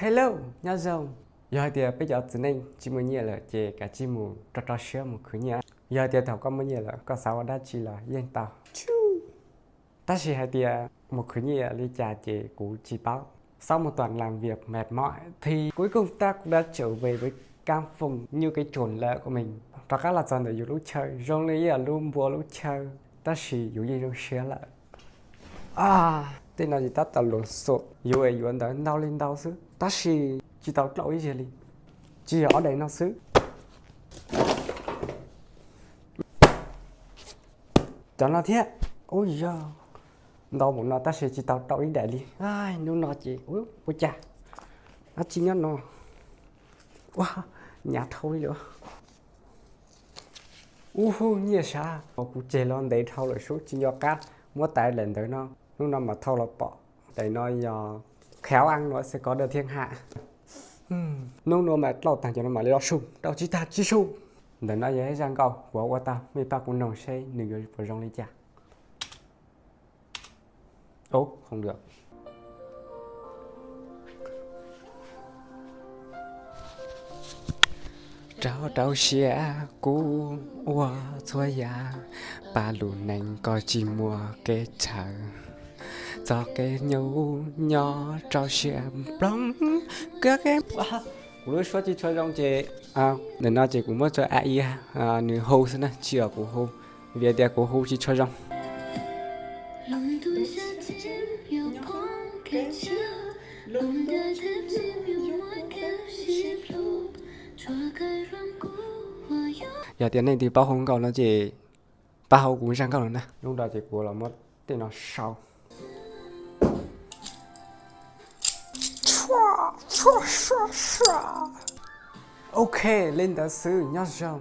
Hello, nhớ rồi. Giờ thì bây giờ tụi mình chỉ muốn nhớ là chỉ cả chỉ muốn trò sữa một khứ nhá. Giờ thì thầu có muốn nhớ là có sao đã chỉ là yên tao. Ta chỉ hay thì một khứ nhớ là trả chỉ của chỉ báo. Sau một tuần làm việc mệt mỏi thì cuối cùng ta cũng đã trở về với cam phùng như cái chốn lệ của mình. Và các là dần để dù lúc chơi, rồi lấy là luôn bùa lúc chơi. Ta chỉ dù gì trong sữa lại. Tên là gì ta tạo lộn xộn. Dù ấy dù anh đã đau lên đau xứ. Ta chỉ tạo lỗi gì đi. Chỉ ở đây nó xứ. Chẳng là thế. Ôi giời. Đâu một nó ta sẽ chỉ tạo lỗi để đi. Ai, nếu nó chỉ. Ôi chà. Nó chỉ nhớ nó. Wow, nhà thôi nữa. Nhiều xa. Cụ chế lon để thâu lại số chỉ do cá. Mua tay lên tới nó. Lúc nào mà thâu là bỏ. Để nó khéo ăn nó sẽ có được thiên hạ. Lúc nào mà lâu tặng cho nó mà lấy sung. Đâu chỉ ta chỉ sung. Để nó dễ dàng câu. Quả quả tao. Mình ta cũng nồng xe. Nửa người vào rong lên chả. Không được. Trao xe cũ ua xua ya ba lù nành coi chỉ mùa kế chờ cho cái nhau nhỏ trao xe bóng các em lúc số chỉ chơi trong chị nên nó chỉ cũng mới chơi AI nữ hô thế này chỉ ở của hô việc đẹp của hô chỉ chơi trong giờ tiền này thì bao không còn nó chỉ bao cũng sang còn nè lúc đó chỉ của là mất tiền nó sau ok lên tới sư nhớ rồi